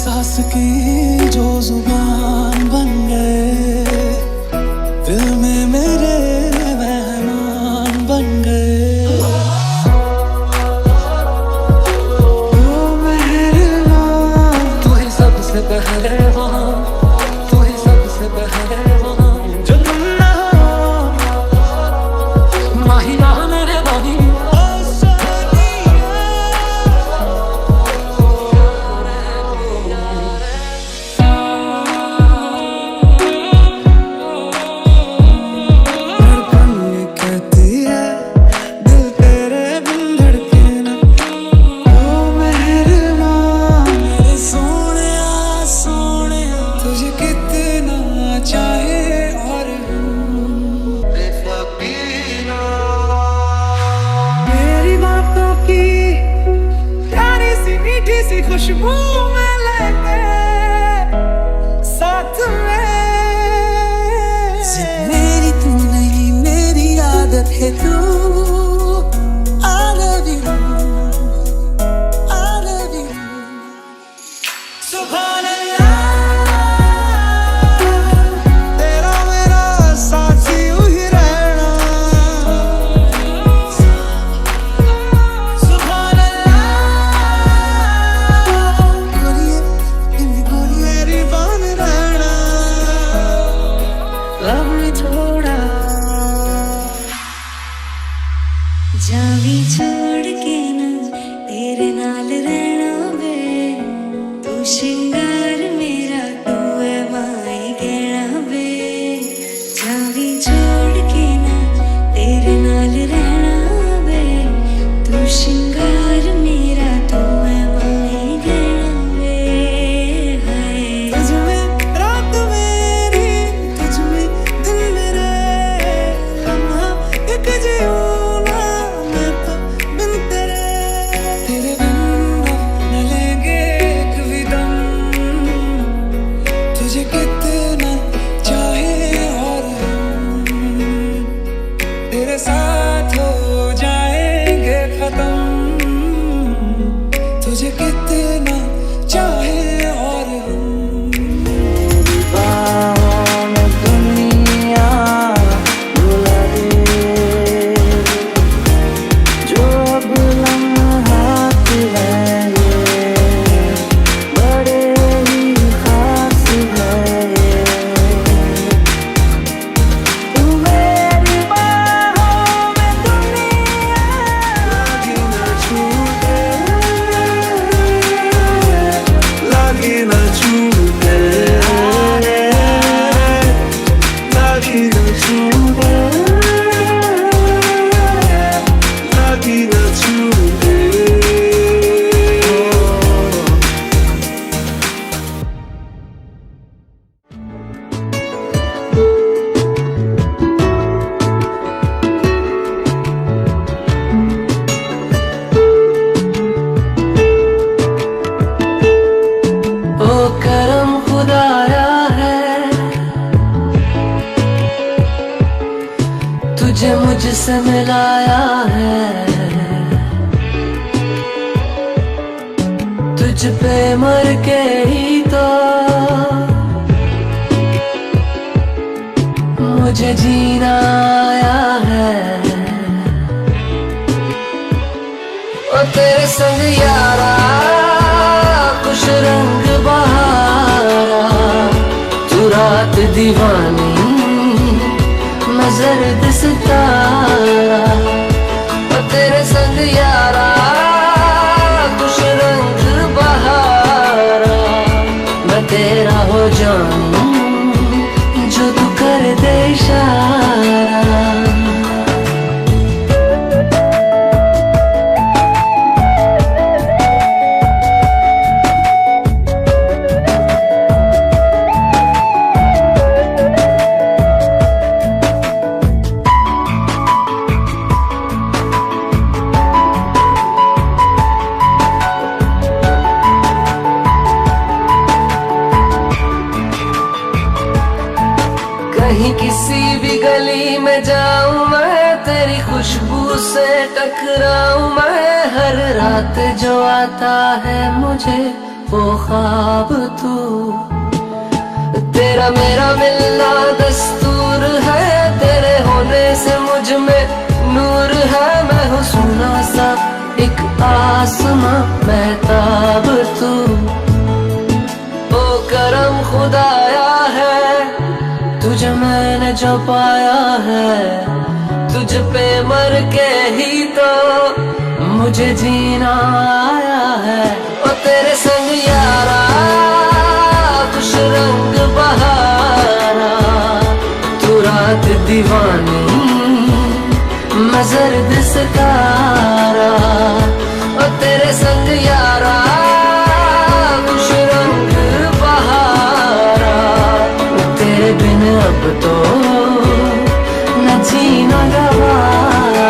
एहसास की जो जुबान बन गए, दिल में मेरे मेहमान बन गए। ओ मेहरबान, तू ही सबसे पहलवान, तू ही सबसे पहलवान। जो तुम ना हो माहिया मेरे बानी, खुशबू में लेके साथ में। मेरी तू नहीं मेरी आदत है तू। I love you, I love you। सुभान अल्लाह, तेरा मेरा साथी यूं ही रहना। जावी छोड़ के ना तेरे नाल रहना वे, तू शिंगार मेरा तू है माई गहना वे। जावी छोड़ के ना तेरे नाल रहना वे, तू शिंगार मेरा तू है माई गहना वे। तुझ में रात मेरी, तुझ में दिल मेरे, लम्हा एक जियो साथ हो जाएंगे खत्म, तुझे कितना चाहे और बाहों में दुनिया भुला दे, जो अब लम्हात है ये बड़े ही खास है। तुझे मुझसे मिलाया है, तुझ पे मर के ही तो मुझे जीना आया है। और तेरे संग यारा खुश रंग बहारा, तू रात दीवानी मैं जर्द सितारा। और तेरे संग यारा खुश रंग बहारा, मैं तेरा हो जाऊं जो तू कर दे इशारा। कहीं किसी भी गली में जाऊं मैं, तेरी खुशबू से टकराऊं मैं। हर रात जो आता है मुझे वो ख्वाब तू। तेरा मेरा मिलना दस्तूर है, तेरे होने से मुझ में नूर है। मैं हूँ सोना सा एक आसमां महताब तू। ओ करम खुदाया है, तुझे मैंने जो पाया है। तुझ पे मर के ही तो मुझे जीना आया है। ओ तेरे संग यारा खुश रंग बहारा, तू रात दीवानी मैं जर्द सितारा। ओ तेरे संग यारा खुश रंग बहारा, तेरे बिन अब तो न जीना गवारा।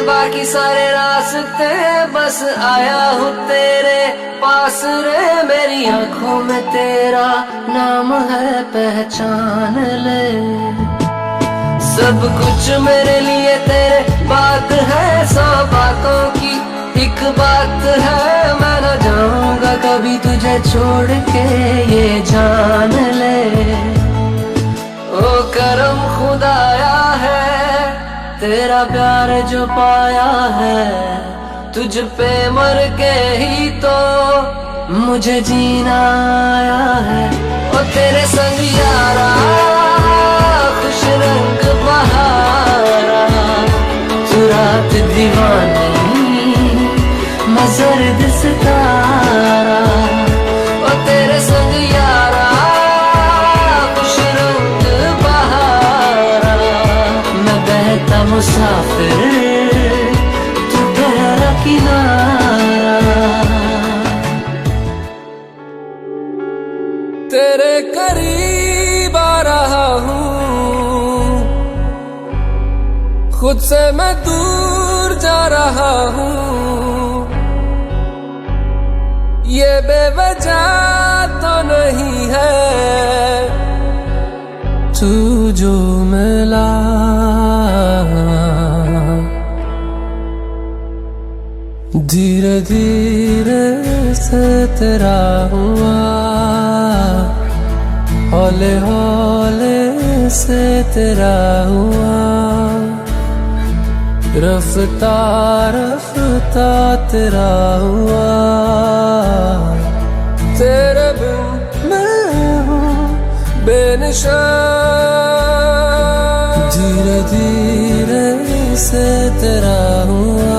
बाकी सारे रास्ते बस आया हूँ तेरे पास रे। मेरी आंखों में तेरा नाम है, पहचान ले। सब कुछ मेरे लिए तेरे बात है, 100 बातों की एक बात है। मैं न जाऊंगा कभी तुझे छोड़ के, ये जान ले। ओ करम खुदाया है, तेरा प्यार जो पाया है। तुझ पे मर के ही तो मुझे जीना आया है। ओ तेरे संग यारा खुश रंग बहारा, तू रात दीवानी मैं जर्द सितारा। ओ तेरे संग यारा खुश रंग बहारा, मैं बहता मुसाफिर तू गहरा किनारा। तेरे करीब आ रहा हूँ, खुद से मैं दूर जा रहा हूँ। ये बेवजह तो नहीं है, तू जो मिला धीरे धीरे से तेरा हुआ, हौले हौले से तेरा हुआ। रफ्ता रफ्ता तेरा हुआ, तेरे बिन मैं हूँ बेनिशान। धीरे धीरे से तेरा हुआ,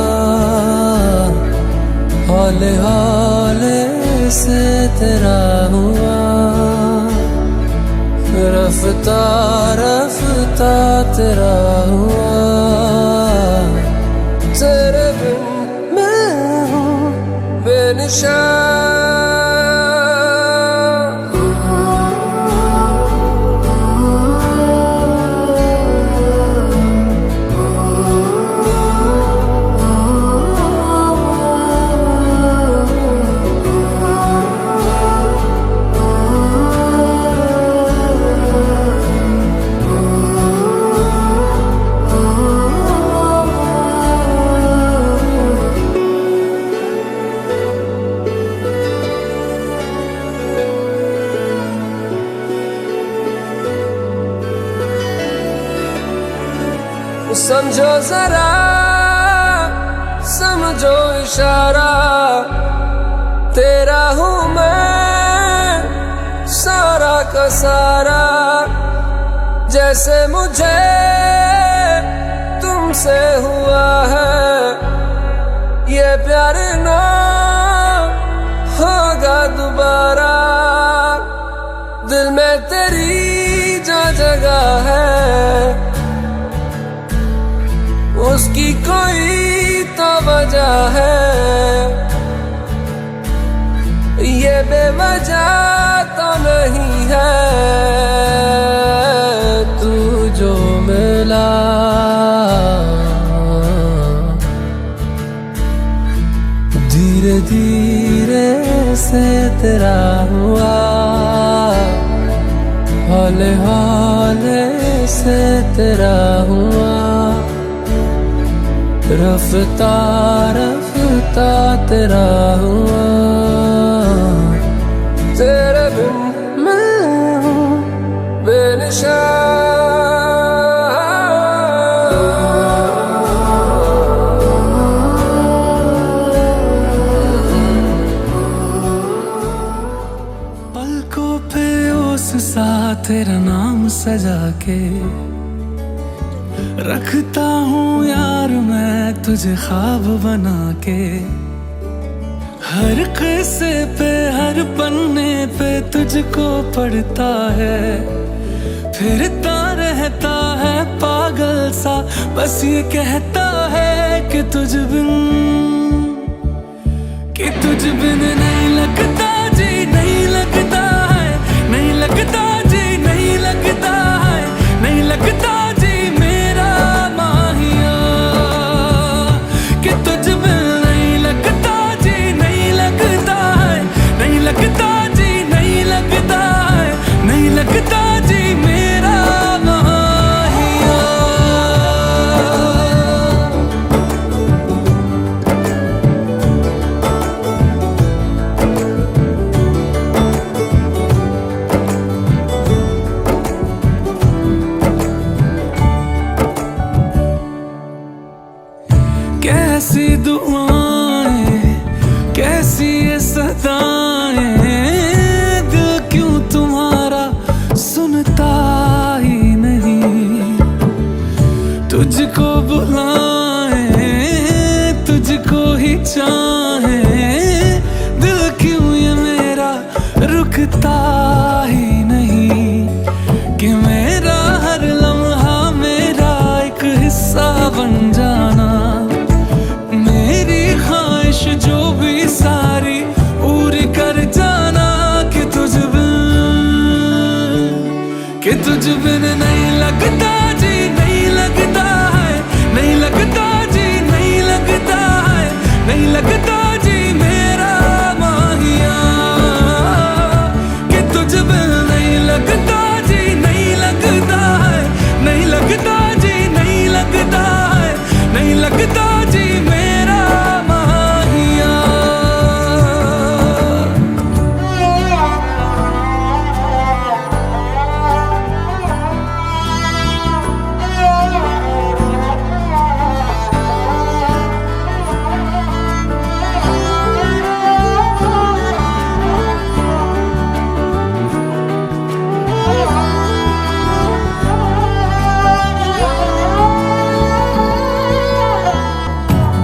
हौले हौले से तेरा हुआ। रफ्ता रफ्ता तेरा हुआ, तेरे बिन मैं हूँ बेनिशान। समझो जरा समझो इशारा, तेरा हूँ मैं सारा का सारा। जैसे मुझे तुमसे हुआ है, ये प्यार ना होगा दोबारा। दिल में तेरी जो जगह है, उसकी कोई तो वजह है। ये बेवजह से तेरा हुआ, हौले हौले से तेरा हुआ, रफ्ता रफ्ता तेरा हुआ। तेरे बिन मैं हूँ बेनिशान। पलकों पे ओस सा तेरा नाम सजा के रखता हूँ यार मैं तुझे ख्वाब बना के। हर किस्से पे हर पन्ने पे तुझको पढ़ता है, फिरता रहता है पागल सा, बस ये कहता है कि तुझ बिन नहीं लगता जी, नहीं लगता है, नहीं लगता जी, नहीं लगता है, नहीं लगता जी मेरा माहिया, कि तुझ बिन नहीं लगता जी, नहीं लगता है, नहीं लगता जी, नहीं लगता है, नहीं लगता जी मेरा माहिया। कैसी दुआएं कैसी ये सदाएं, दिल क्यों तुम्हारा सुनता ही नहीं। तुझको बुलाए तुझको ही चाहे, दिल क्यों ये मेरा रुकता ही नहीं। कि मेरा हर लम्हा मेरा एक हिस्सा बन जाना, ख्वाहिश जो भी सारी पूरी कर जाना। कि तुझ बिन नहीं लगता जी, नहीं लगता है, नहीं लगता जी, नहीं लगता है, नहीं लगता जी मेरा माहिया। कि तुझ बिन नहीं लगता जी, नहीं लगता है, नहीं लगता जी, नहीं लगता है, नहीं लगता जी मेरा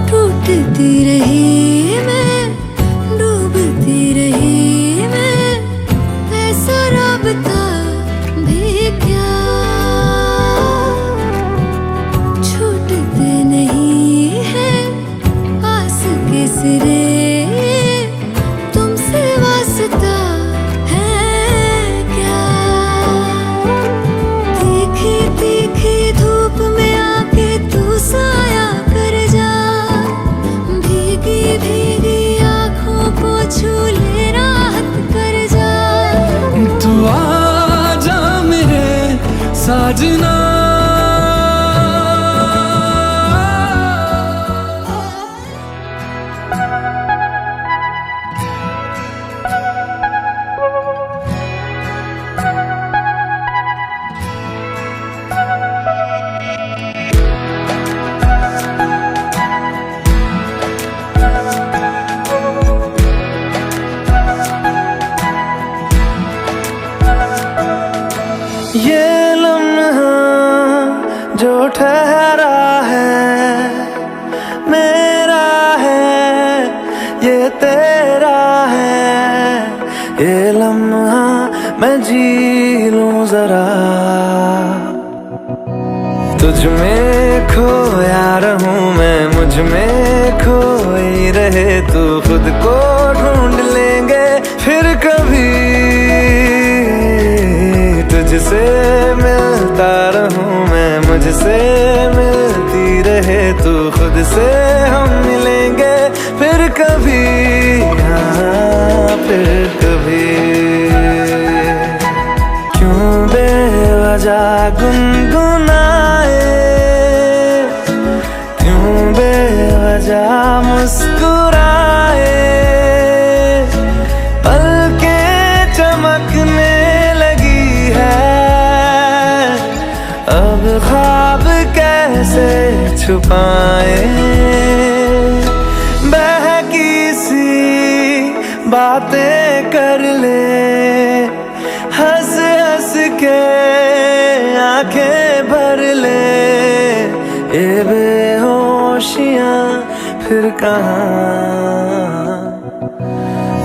डूबती रही मैं, डूबती रही मैं, ऐसा राबता भी क्या छूटते नहीं है आस के सिरे, तुमसे वास्ता है क्या। तीखी तीखी धूप में आके तू साया कर जा, भीगी आँखों को छू ले राहत कर जा। तू आ जा मेरे साजना, ये लम्हा जो ठहरा है मेरा है, ये तेरा है। ये लम्हा मैं जी लूं जरा, तुझ में खोया रहूं मैं, मुझ में खोई रहे तू, खुद को ढूंढ लेंगे फिर कभी। तुझसे मिलता रहूं मैं, मुझसे मिलती रहे तू, खुद से हम मिलेंगे फिर कभी। हाँ फिर जा गुनगुनाए, क्यों बेवजह मुस्कुराए। पलकें चमकने लगी है, अब ख्वाब कैसे छुपाए। बहकी सी बातें कर ले, हंस हंस के आंखें भर ले। ये बेहोशियां फिर कहाँ,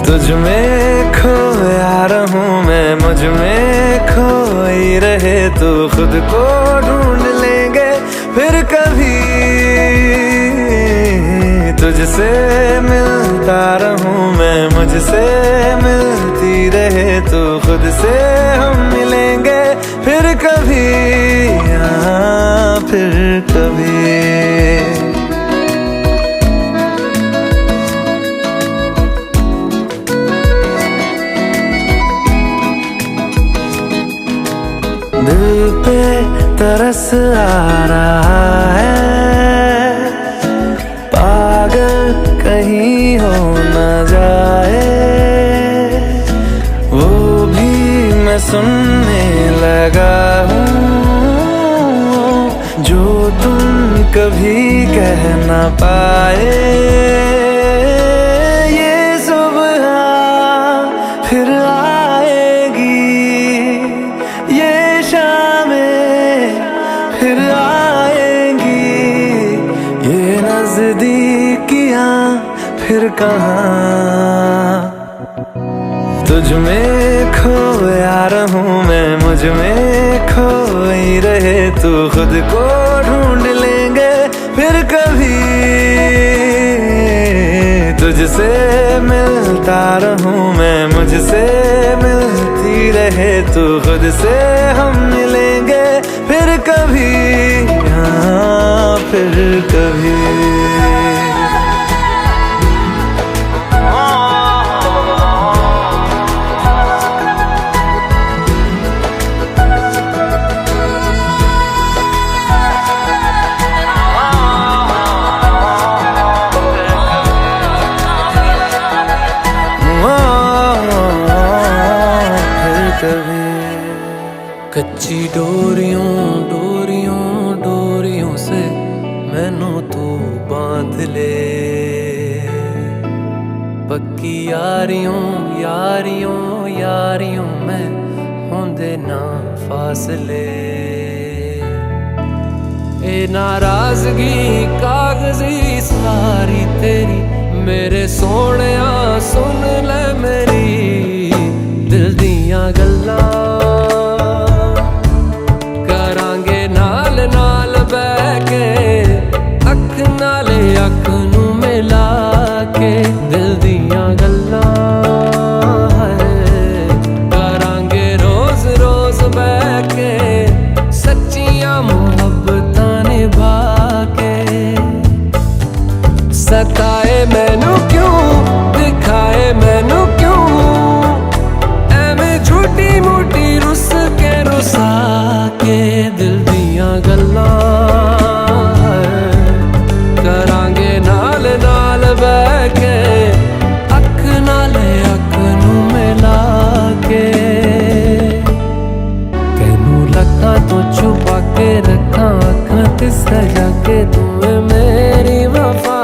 तुझ में खोया रहूं मैं, मुझ में खोई रहे तू। खुद को ढूंढ लेंगे फिर कभी, तुझसे मिलता रहूं मैं, मुझसे मिलती रहे तू। खुद से हम मिलेंगे फिर कभी, हाँ फिर कभी। दिल पे तरस आ रहा है, पागल कहीं हो न जाए। वो भी मैं सुनने लगा हूँ, जो तुम कभी कह न पाए। ये सुबह फिर आएगी, ये शामें फिर आएंगी। ये नजदीकियां फिर कहाँ, तुझ में खोया रहूं मैं, मुझ में खोई रहे तू। खुद को ढूंढ लेंगे फिर कभी, तुझसे मिलता रहूं मैं, मुझसे मिलती रहे तू। खुद से हम मिलेंगे फिर कभी, हाँ फिर कभी। कच्ची डोरियों डोरियों डोरियों से मैनू तू बांध ले। पक्की यारियों यारियों यारियों में होंदे ना फासले। ए नाराजगी कागजी सारी तेरी, मेरे सोहणिया सुन ले मेरी दिल दियां गल्लां। करांगे नाल नाल बह के, अख नाले अख नू मिला के। दिल दियां गल्लां करांगे रोज रोज बह के, सच्चियां मुहब्बतां निभा के। सताए मैनू क्यों, दिखाए मैनू क्यों, एवें झूठी मूठी रुस के रुसा के। दिल दियां गल्लां करांगे नाल नाल बह के, अख नाले अख नू मिला के। तैनू लखां तो छुपा के रखां अखां ते सजा के। तू मेरी वफा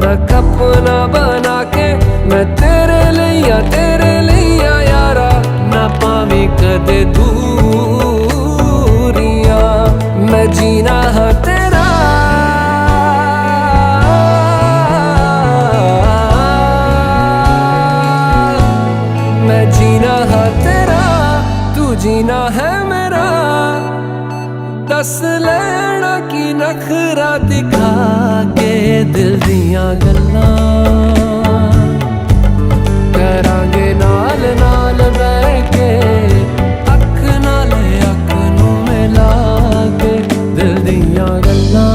रख अपना बना के, मैं तेरे लिया यारा ना पावी कदे दूरियां। मैं जीना है तेरा, मैं जीना है तेरा, तू जीना है मेरा। दस लेना की नखरा दिखा के। दिल दियां गल्लां करांगे नाल नाल बह के, अख नाले अख नू मिला के। दिल दियां गल्लां।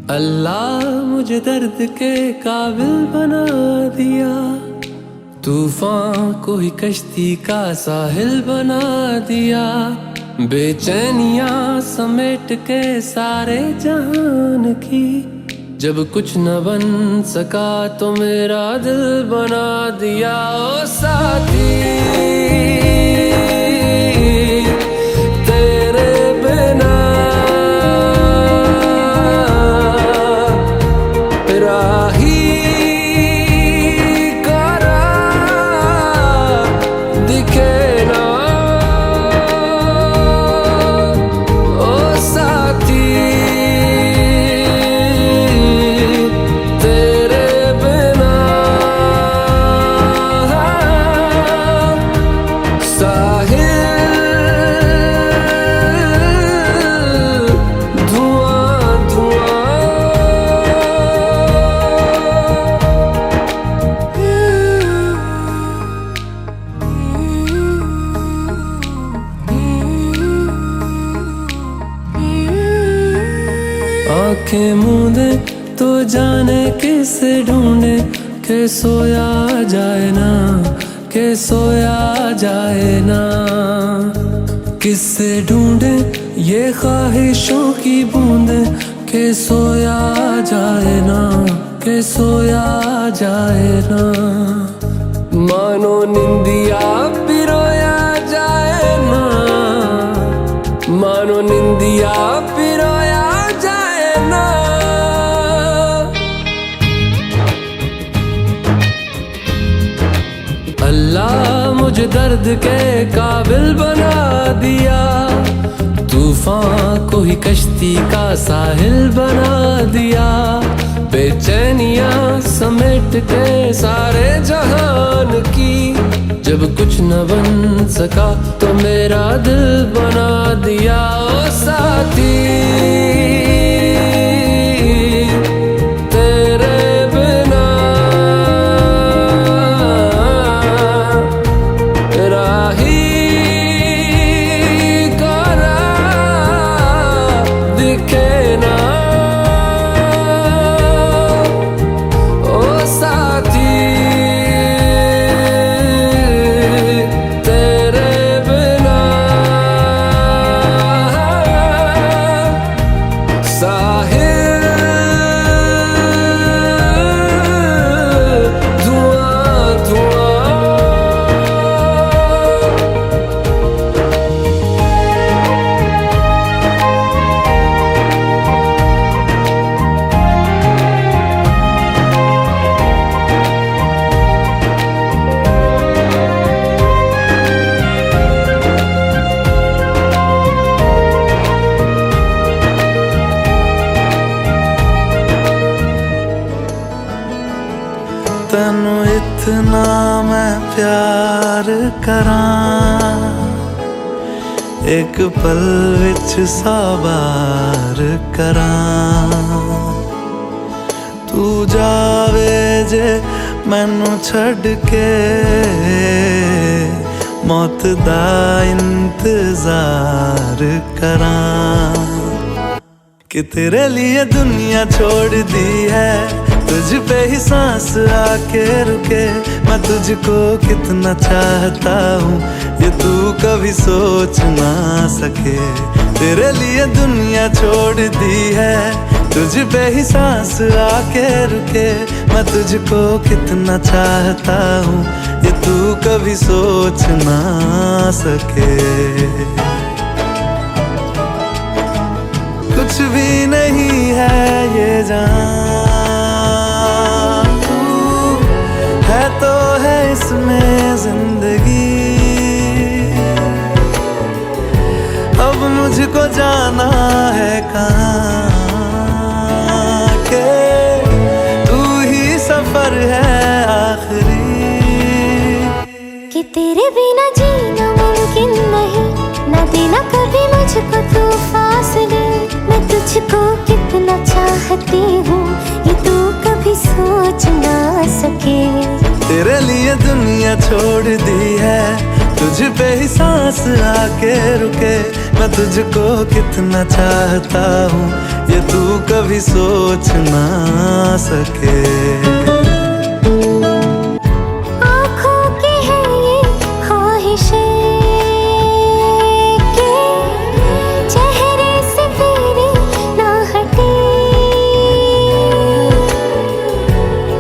अल्लाह मुझे दर्द के काबिल बना दिया, तूफान को ही कश्ती का साहिल बना दिया, बेचैनियां समेट के सारे जहान की, जब कुछ न बन सका तो मेरा दिल बना दिया। ओ साथी तेरे बिना राही करा दिखे ना, ओ साथी तेरे बिना साहिल धुआं धुआं। आंखें मूंदे तो जाने किसे ढूंढे, के सोया जाए ना, के सोया जाए ना, किससे ढूंढे ये ख्वाहिशों की बूंदे, के सोया जाए ना, के सोया जाए ना, मानो निंदिया पिरोया जाए ना, मानो निंदिया पिरोया जाए ना। अल्लाह मुझे दर्द के काबिल बना दिया, तूफान को ही कश्ती का साहिल बना दिया, बेचैनियां समेट के सारे जहान की, जब कुछ न बन सका तो मेरा दिल बना दिया। ओ साथी तेरे बिना राही करा दिखे ना, ओ साथी तेरे बिना साहिल धुआं धुआं। तेनू इतना मैं प्यार करां, एक पल विच साबार करां, तू जावे जे मैनू छड़ के, मौत दा इंतजार करां, कि तेरे लिए दुनिया छोड़ दी है, तुझ पे ही सांस आके रुके, मैं तुझको कितना चाहता हूँ ये तू कभी सोच ना सके। तेरे लिए दुनिया छोड़ दी है, तुझ पे ही सांस आके रुके, मैं तुझको कितना चाहता हूँ ये तू कभी सोच ना सके। कुछ भी नहीं है ये जान, है तो है इसमें जिंदगी, अब मुझको जाना है कहाँ, के तू ही सफर है आखिरी, कि तेरे बिना जीना मुमकिन नहीं, ना देना कभी मुझको तू फासले, मैं तुझको कितना चाहती हूँ ये तू कभी सोच ना सके। तेरे लिए दुनिया छोड़ दी है, तुझ पे ही सांस आके रुके, मैं तुझको कितना चाहता हूँ ये तू कभी सोच ना सके। आँखों की है ये ख्वाहिशें कि चेहरे से तेरे ना हटे,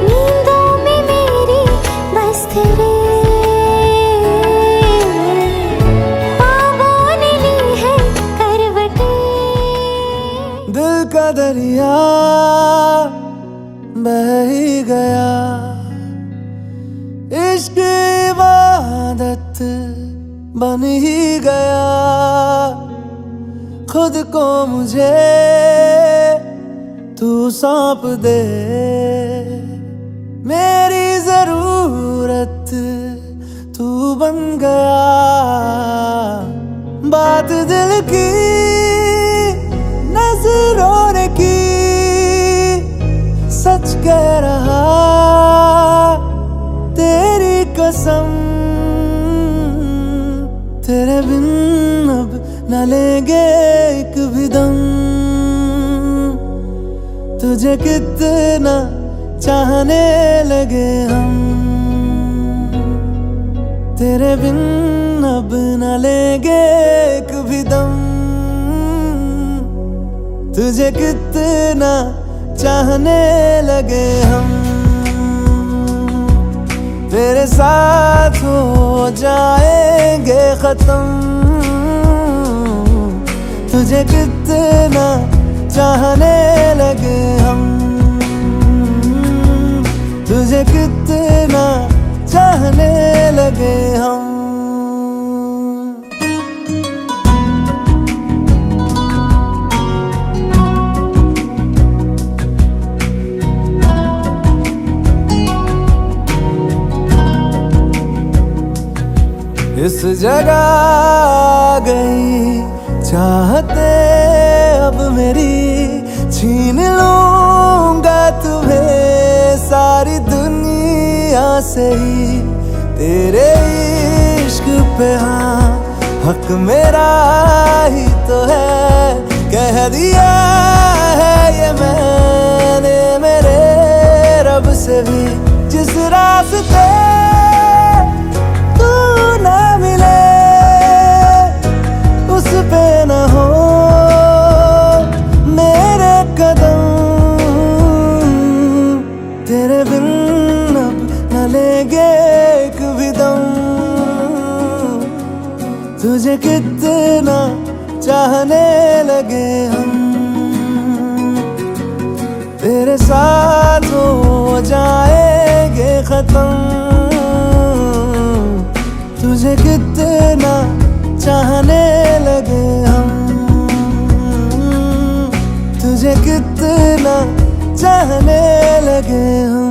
नींदों में मेरी बस तेरे ख्वाबों ने ली है करवटें। दिल का दरिया बह ही गया, इश्क इबादत बन ही गया। खुद को मुझे तू सौंप दे, मेरी जरूरत तू बन गया। बात दिल की नजरों ने की, सच कह रहा तेरी कसम। तेरे बिन अब न लेंगे एक भी दम, तुझे कितना चाहने लगे हम। तेरे बिन अब न लेंगे एक भी दम, तुझे कितना चाहने लगे हम। तेरे साथ हो जाएंगे खत्म, तुझे कितना चाहने लगे हम। तुझे कितना चाहने लगे हम। इस जगह आ गई चाहते अब मेरी, छीन लूंगा तुम्हें सारी दुनिया से ही। तेरे इश्क पे हाँ हक मेरा ही तो है, कह दिया है ये मैंने मेरे रब से भी। जिस रास्ते उस पे न हो मेरे कदम, तेरे बिन अब न लेंगे एक भी दम। तुझे कितना चाहने लगे हम, तेरे साथ हो जाएंगे खत्म। तुझे कितना चाहने लगे हम, तुझे कितना चाहने लगे हम।